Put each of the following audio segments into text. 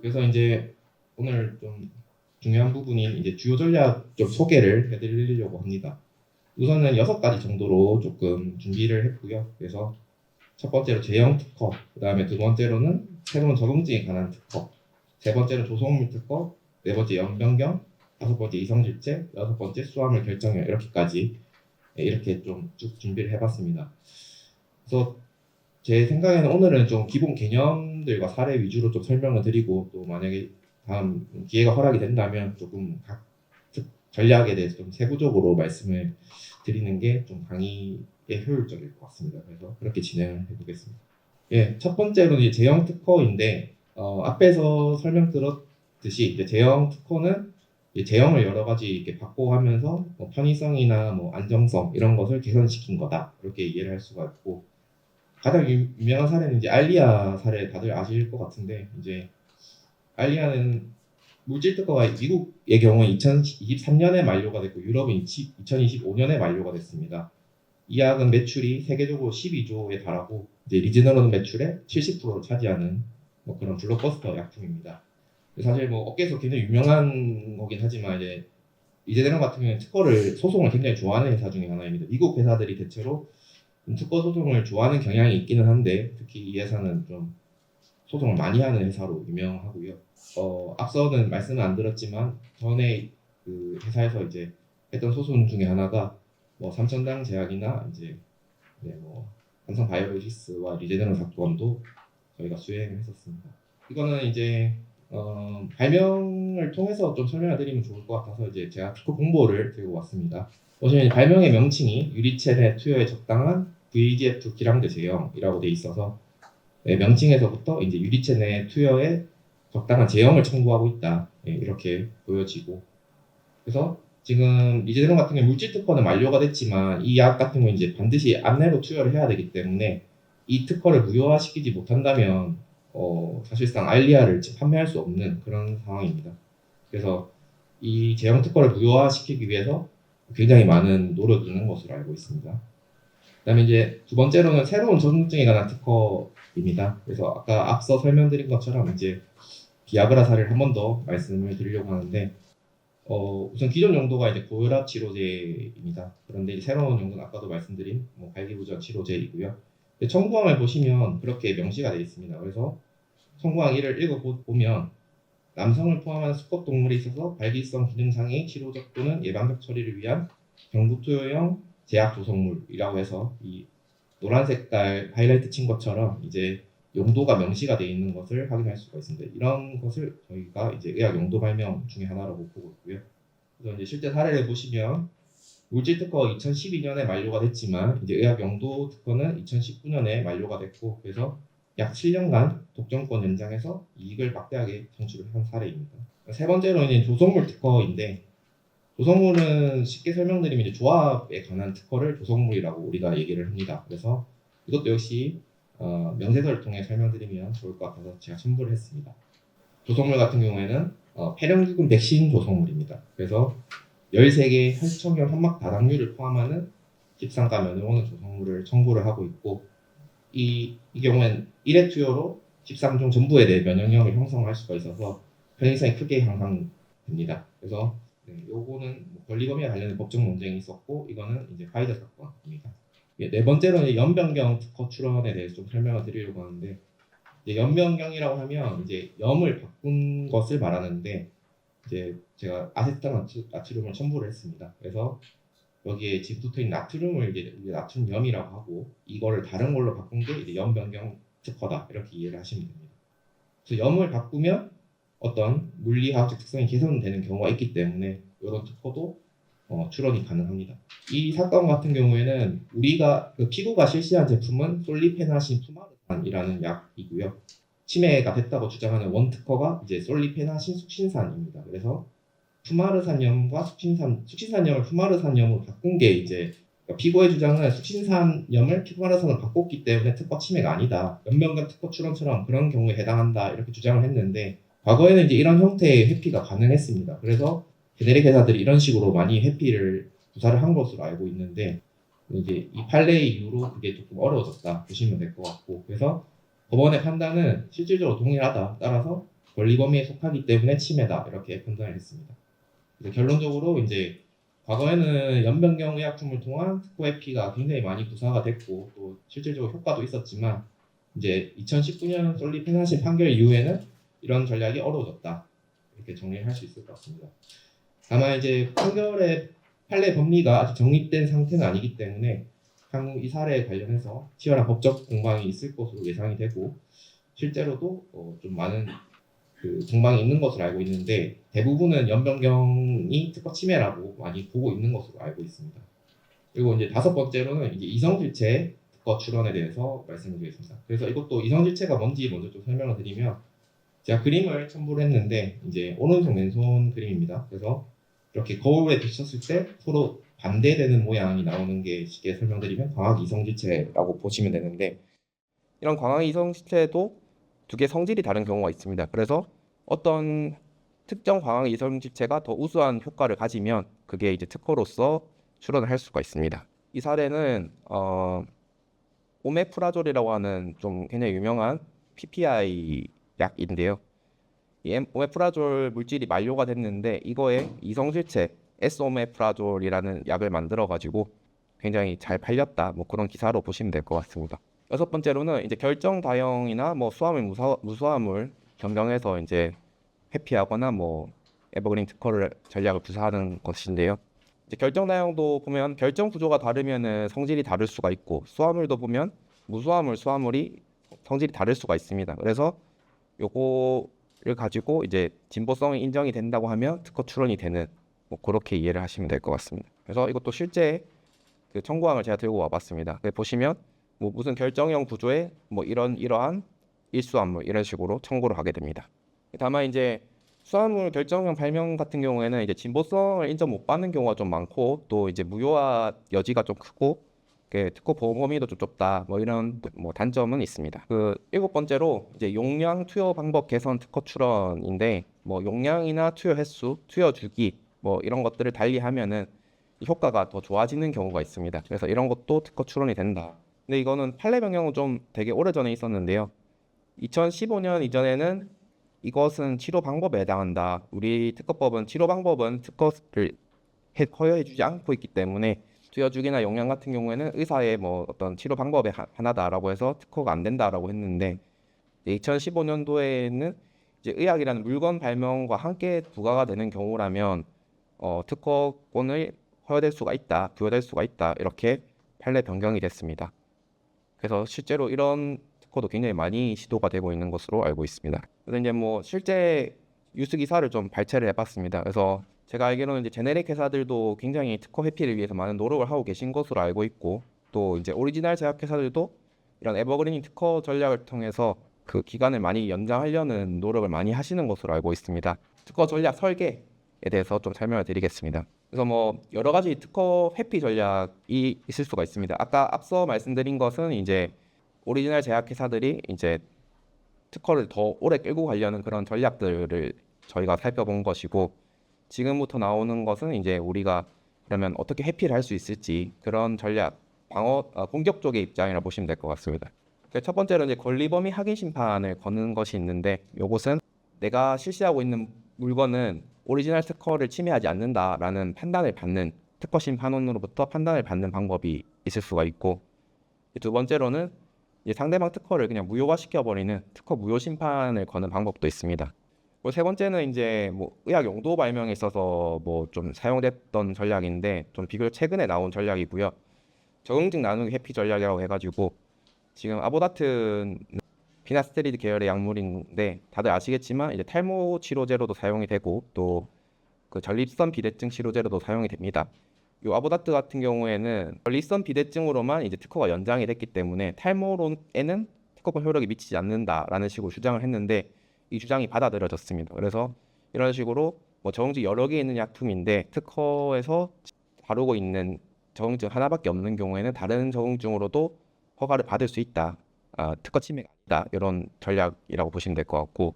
그래서 이제 오늘 좀 중요한 부분인 이제 주요 전략 좀 소개를 해드리려고 합니다. 우선은 6가지 정도로 조금 준비를 했고요. 그래서 첫 번째로 제형 특허, 그 다음에 두 번째로는 새로운 적응증에 관한 특허, 세 번째로 조성물 특허, 네 번째 연변경, 다섯 번째 이성질체, 여섯 번째 수화물 결정형 이렇게까지 이렇게 좀 쭉 준비를 해봤습니다. 그래서 제 생각에는 오늘은 좀 기본 개념들과 사례 위주로 좀 설명을 드리고 또 만약에 다음 기회가 허락이 된다면 조금 각 전략에 대해서 좀 세부적으로 말씀을 드리는 게 좀 강의에 효율적일 것 같습니다. 그래서 그렇게 진행을 해보겠습니다. 예, 첫 번째로는 이제 제형 특허인데 앞에서 설명드렸듯이 이제 제형 특허는 이제 제형을 여러 가지 이렇게 바꿔가면서 뭐 편의성이나 뭐 안정성 이런 것을 개선시킨 거다 이렇게 이해를 할 수가 있고 가장 유명한 사례는 이제 알리아 사례 다들 아실 것 같은데 이제 알리아는 물질 특허가 미국의 경우에 2023년에 만료가 됐고 유럽은 2025년에 만료가 됐습니다. 이 약은 매출이 세계적으로 12조에 달하고 이제 리즈너럴 매출의 70%를 차지하는 뭐 그런 블록버스터 약품입니다. 사실 뭐 업계에서 굉장히 유명한 거긴 하지만 이제 이제대로 같은 경우는 특허를 소송을 굉장히 좋아하는 회사 중에 하나입니다. 미국 회사들이 대체로 특허 소송을 좋아하는 경향이 있기는 한데 특히 이 회사는 좀 소송을 많이 하는 회사로 유명하고요. 앞서는 말씀은 안 드렸지만 전에 그 회사에서 이제 했던 소송 중에 하나가 뭐 삼천당 제약이나 이제 뭐 삼성 바이오로직스와 리제네론 사건도 저희가 수행을 했었습니다. 이거는 이제 발명을 통해서 좀 설명을 드리면 좋을 것 같아서 이제 제가 특허 공보를 들고 왔습니다. 보시면 발명의 명칭이 유리체내 투여에 적당한 VEGF 기량제 제형이라고 돼 있어서 명칭에서부터 이제 유리체 내 투여에 적당한 제형을 청구하고 있다. 이렇게 보여지고 그래서 지금 리제네론 같은 경우 물질 특허는 만료가 됐지만 이 약 같은 경우 이제 반드시 안내로 투여를 해야 되기 때문에 이 특허를 무효화시키지 못한다면 사실상 알리아를 판매할 수 없는 그런 상황입니다. 그래서 이 제형 특허를 무효화시키기 위해서 굉장히 많은 노력이 있는 것으로 알고 있습니다. 그다음에 이제 두 번째로는 새로운 적응증에 관한 특허입니다. 그래서 아까 앞서 설명드린 것처럼 이제 비아그라 사례를 한 번 더 말씀을 드리려고 하는데 우선 기존 용도가 이제 고혈압 치료제입니다. 그런데 이제 새로운 용도는 아까도 말씀드린 뭐 발기부전 치료제이고요. 청구항을 보시면 그렇게 명시가 되어 있습니다. 그래서 청구항 1을 읽어보면 남성을 포함한 수컷 동물에 있어서 발기성 기능장애 치료적 또는 예방적 처리를 위한 경구투여형 제약 조성물이라고 해서 이 노란 색깔 하이라이트 친 것처럼 이제 용도가 명시가 되어 있는 것을 확인할 수가 있습니다. 이런 것을 저희가 이제 의학 용도 발명 중에 하나라고 보고 있고요. 그래서 이제 실제 사례를 보시면 물질 특허 2012년에 만료가 됐지만 이제 의학 용도 특허는 2019년에 만료가 됐고 그래서 약 7년간 독점권 연장해서 이익을 막대하게 창출을 한 사례입니다. 세 번째로는 조성물 특허인데 조성물은 쉽게 설명드리면 이제 조합에 관한 특허를 조성물이라고 우리가 얘기를 합니다. 그래서 이것도 역시 명세서를 통해 설명드리면 좋을 것 같아서 제가 첨부를 했습니다. 조성물 같은 경우에는 폐렴기금 백신 조성물입니다. 그래서 13개의 혈청형 현막 다당류를 포함하는 집산가 면역원의 조성물을 청구를 하고 있고 이 경우에는 1회 투여로 13종 전부에 대해 면역력을 형성할 수가 있어서 편의성이 크게 향상됩니다. 그래서 요거는 뭐 권리범위와 관련된 법적 논쟁이 있었고 이거는 이제 파이자 사건입니다. 네 번째로는 연변경 특허 출원에 대해서 좀 설명을 드리려고 하는데 연변경이라고 하면 이제 염을 바꾼 것을 말하는데 이제 제가 아세탄 나트륨을 첨부를 했습니다. 그래서 여기에 지금 붙어있는 나트륨을 이제 나트륨염이라고 하고 이거를 다른 걸로 바꾼 게 이제 염변경 특허다 이렇게 이해를 하시면 됩니다. 그래서 염을 바꾸면 어떤 물리화학적 특성이 개선되는 경우가 있기 때문에 이런 특허도 출원이 가능합니다. 이 사건 같은 경우에는 우리가 그 피고가 실시한 제품은 솔리페나신 푸마르산이라는 약이고요. 치매가 됐다고 주장하는 원특허가 이제 솔리페나신 숙신산입니다. 그래서 푸마르산염과 숙신산염을 푸마르산염으로 바꾼 게 이제 그러니까 피고의 주장은 숙신산염을 푸마르산으로 바꿨기 때문에 특허 침해가 아니다. 연명간 특허 출원처럼 그런 경우에 해당한다 이렇게 주장을 했는데 과거에는 이제 이런 형태의 회피가 가능했습니다. 그래서 제네릭 회사들이 이런 식으로 많이 회피를 구사를 한 것으로 알고 있는데 이제 이 판례 이후로 그게 조금 어려워졌다 보시면 될 것 같고 그래서 법원의 판단은 실질적으로 동일하다. 따라서 권리 범위에 속하기 때문에 침해다 이렇게 판단을 했습니다. 그래서 결론적으로 이제 과거에는 연변경 의약품을 통한 특허 회피가 굉장히 많이 구사가 됐고 또 실질적으로 효과도 있었지만 이제 2019년 솔리 페나신 판결 이후에는 이런 전략이 어려워졌다 이렇게 정리를 할 수 있을 것 같습니다. 다만 이제 판결의 판례 법리가 아직 정립된 상태는 아니기 때문에 향후 이 사례에 관련해서 치열한 법적 공방이 있을 것으로 예상이 되고 실제로도 좀 많은 그 공방이 있는 것으로 알고 있는데 대부분은 연변경이 특허 침해라고 많이 보고 있는 것으로 알고 있습니다. 그리고 이제 다섯 번째로는 이제 이성질체 특허 출원에 대해서 말씀을 드리겠습니다. 그래서 이것도 이성질체가 뭔지 먼저 좀 설명을 드리면 제가 그림을 첨부를 했는데 이제 오른손 왼손 그림입니다. 그래서 이렇게 거울에 비쳤을 때 서로 반대되는 모양이 나오는 게 쉽게 설명드리면 광학 이성질체라고 보시면 되는데 이런 광학 이성질체도 두 개 성질이 다른 경우가 있습니다. 그래서 어떤 특정 광학 이성질체가 더 우수한 효과를 가지면 그게 이제 특허로서 출원을 할 수가 있습니다. 이 사례는 오메프라졸이라고 하는 좀 굉장히 유명한 PPI 약인데요. 이 오메프라졸 물질이 만료가 됐는데 이거에 이성질체 S오메프라졸이라는 약을 만들어 가지고 굉장히 잘 팔렸다. 뭐 그런 기사로 보시면 될 것 같습니다. 여섯 번째로는 이제 결정 다형이나 뭐 수화물 무수화물 변경해서 이제 회피하거나 뭐 에버그린 특허를 전략을 구사하는 것인데요. 이제 결정 다형도 보면 결정 구조가 다르면은 성질이 다를 수가 있고 수화물도 보면 무수화물, 수화물이 성질이 다를 수가 있습니다. 그래서 요거를 가지고 이제 진보성이 인정이 된다고 하면 특허 출원이 되는 뭐 그렇게 이해를 하시면 될 것 같습니다. 그래서 이것도 실제 그 청구항을 제가 들고 와봤습니다. 보시면 뭐 무슨 결정형 구조에 뭐 이러한 일수화물 이런 식으로 청구를 하게 됩니다. 다만 이제 수화물 결정형 발명 같은 경우에는 이제 진보성을 인정 못 받는 경우가 좀 많고 또 이제 무효화 여지가 좀 크고 특허 보호 범위도 좀 좁다 뭐 이런 뭐 단점은 있습니다. 그 일곱 번째로 이제 용량 투여 방법 개선 특허 출원인데 뭐 용량이나 투여 횟수, 투여 주기 뭐 이런 것들을 달리하면은 효과가 더 좋아지는 경우가 있습니다. 그래서 이런 것도 특허 출원이 된다. 근데 이거는 판례 변경은 좀 되게 오래전에 있었는데요. 2015년 이전에는 이것은 치료 방법에 해당한다. 우리 특허법은 치료 방법은 특허를 허여해주지 않고 있기 때문에 투여주기나 용량 같은 경우에는 의사의 뭐 어떤 치료 방법의 하나다라고 해서 특허가 안 된다라고 했는데 2015년도에는 이제 의학이라는 물건 발명과 함께 부과가 되는 경우라면 특허권을 허여될 수가 있다, 부여될 수가 있다 이렇게 판례 변경이 됐습니다. 그래서 실제로 이런 특허도 굉장히 많이 시도가 되고 있는 것으로 알고 있습니다. 그래서 이제 뭐 실제 뉴스 기사를 좀 발췌를 해봤습니다. 그래서 제가 알기로는 이제 제네릭 회사들도 굉장히 특허 회피를 위해서 많은 노력을 하고 계신 것으로 알고 있고 또 이제 오리지널 제약 회사들도 이런 에버그린 특허 전략을 통해서 그 기간을 많이 연장하려는 노력을 많이 하시는 것으로 알고 있습니다. 특허 전략 설계에 대해서 좀 설명을 드리겠습니다. 그래서 뭐 여러 가지 특허 회피 전략이 있을 수가 있습니다. 아까 앞서 말씀드린 것은 이제 오리지널 제약 회사들이 이제 특허를 더 오래 끌고 가려는 그런 전략들을 저희가 살펴본 것이고 지금부터 나오는 것은 이제 우리가 그러면 어떻게 회피를 할 수 있을지 그런 전략 공격 쪽의 입장이라 보시면 될 것 같습니다. 첫 번째로 이제 권리범위 확인 심판을 거는 것이 있는데 이것은 내가 실시하고 있는 물건은 오리지널 특허를 침해하지 않는다라는 판단을 받는 특허 심판원으로부터 판단을 받는 방법이 있을 수가 있고 두 번째로는 이제 상대방 특허를 그냥 무효화시켜 버리는 특허 무효 심판을 거는 방법도 있습니다. 세 번째는 이제 뭐 의학 용도 발명에 있어서 뭐 좀 사용됐던 전략인데 좀 비교적 최근에 나온 전략이고요. 적응증 나누기 회피 전략이라고 해가지고 지금 아보다트는 피나스테리드 계열의 약물인데 다들 아시겠지만 이제 탈모 치료제로도 사용이 되고 또 그 전립선 비대증 치료제로도 사용이 됩니다. 이 아보다트 같은 경우에는 전립선 비대증으로만 이제 특허가 연장이 됐기 때문에 탈모론에는 특허권 효력이 미치지 않는다라는 식으로 주장을 했는데 이 주장이 받아들여졌습니다. 그래서 이런 식으로 뭐 적응증 여러 개 있는 약품인데 특허에서 다루고 있는 적응증 하나밖에 없는 경우에는 다른 적응증으로도 허가를 받을 수 있다. 특허 침해가 아니다. 이런 전략이라고 보시면 될 것 같고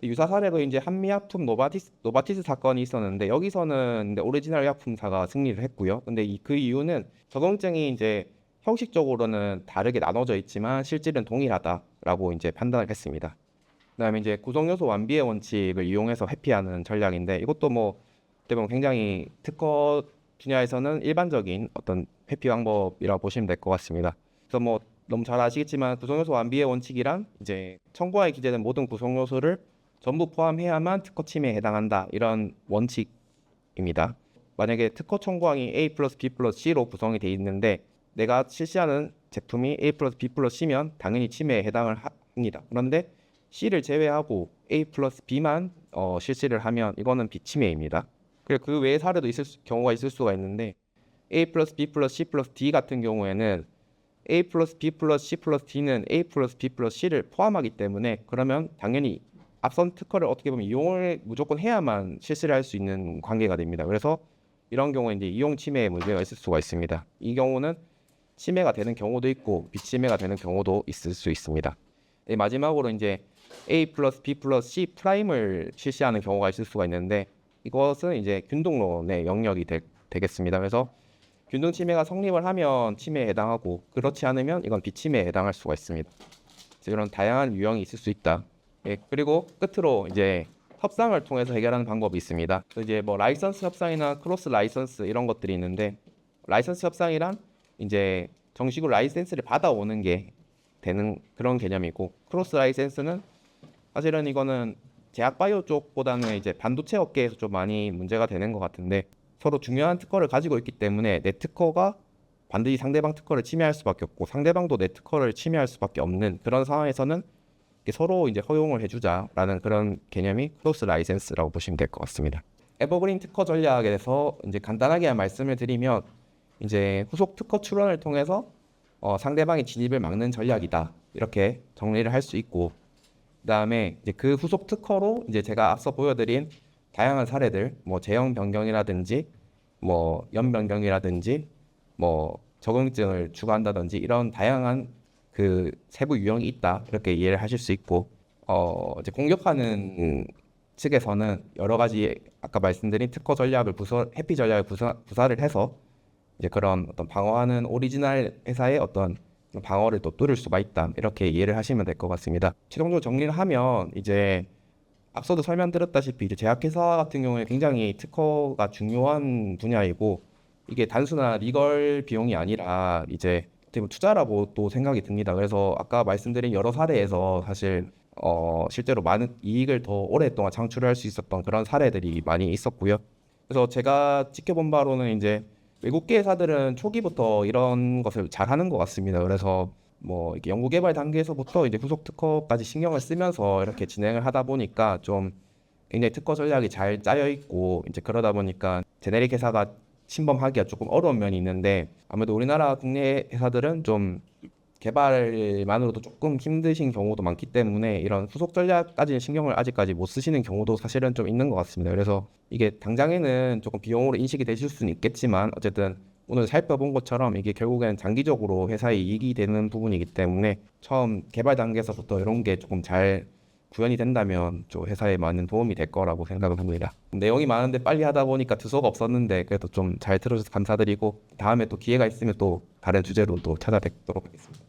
유사 사례로 이제 한미약품 노바티스 사건이 있었는데 여기서는 오리지널 약품사가 승리를 했고요. 근데 그 이유는 적응증이 이제 형식적으로는 다르게 나눠져 있지만 실질은 동일하다라고 이제 판단을 했습니다. 그다음에 이제 구성요소 완비의 원칙을 이용해서 회피하는 전략인데 이것도 뭐 어떻게 보면 굉장히 특허 분야에서는 일반적인 어떤 회피 방법이라고 보시면 될 것 같습니다. 그래서 뭐 너무 잘 아시겠지만 구성요소 완비의 원칙이란 이제 청구하에 기재된 모든 구성요소를 전부 포함해야만 특허 침해에 해당한다 이런 원칙입니다. 만약에 특허 청구항이 A 플러스 B 플러스 C로 구성이 돼 있는데 내가 실시하는 제품이 A 플러스 B 플러스 C면 당연히 침해에 해당을 합니다. 그런데 C를 제외하고 A 플러스 B만 실시를 하면 이거는 비침해입니다. 그리고 그 외의 사례도 경우가 있을 수가 있는데 A 플러스 B 플러스 C 플러스 D 같은 경우에는 A 플러스 B 플러스 C 플러스 D는 A 플러스 B 플러스 C를 포함하기 때문에 그러면 당연히 앞선 특허를 어떻게 보면 이용을 무조건 해야만 실시를 할 수 있는 관계가 됩니다. 그래서 이런 경우에 이제 이용 침해의 문제가 있을 수가 있습니다. 이 경우는 침해가 되는 경우도 있고 비침해가 되는 경우도 있을 수 있습니다. 마지막으로 이제 A 플러스 B 플러스 C 프라임을 실시하는 경우가 있을 수가 있는데 이것은 이제 균등론의 영역이 되겠습니다. 그래서 균등 침해가 성립을 하면 침해에 해당하고 그렇지 않으면 이건 비침해에 해당할 수가 있습니다. 이런 다양한 유형이 있을 수 있다. 예, 그리고 끝으로 이제 협상을 통해서 해결하는 방법이 있습니다. 이제 뭐 라이선스 협상이나 크로스 라이선스 이런 것들이 있는데 라이선스 협상이란 이제 정식으로 라이센스를 받아오는 게 되는 그런 개념이고 크로스 라이센스는 사실은 이거는 제약바이오 쪽보다는 이제 반도체 업계에서 좀 많이 문제가 되는 것 같은데 서로 중요한 특허를 가지고 있기 때문에 내 특허가 반드시 상대방 특허를 침해할 수밖에 없고 상대방도 내 특허를 침해할 수밖에 없는 그런 상황에서는 서로 이제 허용을 해주자라는 그런 개념이 크로스 라이센스라고 보시면 될 것 같습니다. 에버그린 특허 전략에 대해서 이제 간단하게 말씀을 드리면 이제 후속 특허 출원을 통해서 상대방의 진입을 막는 전략이다 이렇게 정리를 할 수 있고 그다음에 이제 그 후속 특허로 이제 제가 앞서 보여드린 다양한 사례들 뭐 제형 변경이라든지 뭐 연 변경이라든지 뭐 적응증을 추가한다든지 이런 다양한 그 세부 유형이 있다 이렇게 이해를 하실 수 있고 이제 공격하는 측에서는 여러 가지 아까 말씀드린 특허 전략을 해피 전략을 구사를 해서 이제 그런 어떤 방어하는 오리지널 회사의 어떤 방어를 또 뚫을 수가 있다 이렇게 이해를 하시면 될 것 같습니다. 최종적으로 정리를 하면 이제 앞서도 설명드렸다시피 이제 제약회사 같은 경우에 굉장히 특허가 중요한 분야이고 이게 단순한 리걸 비용이 아니라 이제 어떻게 보면 투자라고 또 생각이 듭니다. 그래서 아까 말씀드린 여러 사례에서 사실 실제로 많은 이익을 더 오랫동안 창출할 수 있었던 그런 사례들이 많이 있었고요. 그래서 제가 지켜본 바로는 이제 외국계 회사들은 초기부터 이런 것을 잘 하는 것 같습니다. 그래서 뭐 이렇게 연구개발 단계에서부터 이제 후속 특허까지 신경을 쓰면서 이렇게 진행을 하다 보니까 좀 굉장히 특허 전략이 잘 짜여 있고 이제 그러다 보니까 제네릭 회사가 침범하기가 조금 어려운 면이 있는데 아무래도 우리나라 국내 회사들은 좀 개발만으로도 조금 힘드신 경우도 많기 때문에 이런 후속 전략까지 신경을 아직까지 못 쓰시는 경우도 사실은 좀 있는 것 같습니다. 그래서 이게 당장에는 조금 비용으로 인식이 되실 수는 있겠지만 어쨌든 오늘 살펴본 것처럼 이게 결국엔 장기적으로 회사에 이익이 되는 부분이기 때문에 처음 개발 단계에서부터 이런 게 조금 잘 구현이 된다면 좀 회사에 많은 도움이 될 거라고 생각을 합니다. 내용이 많은데 빨리 하다 보니까 두서가 없었는데 그래도 좀 잘 들어주셔서 감사드리고 다음에 또 기회가 있으면 또 다른 주제로 또 찾아뵙도록 하겠습니다.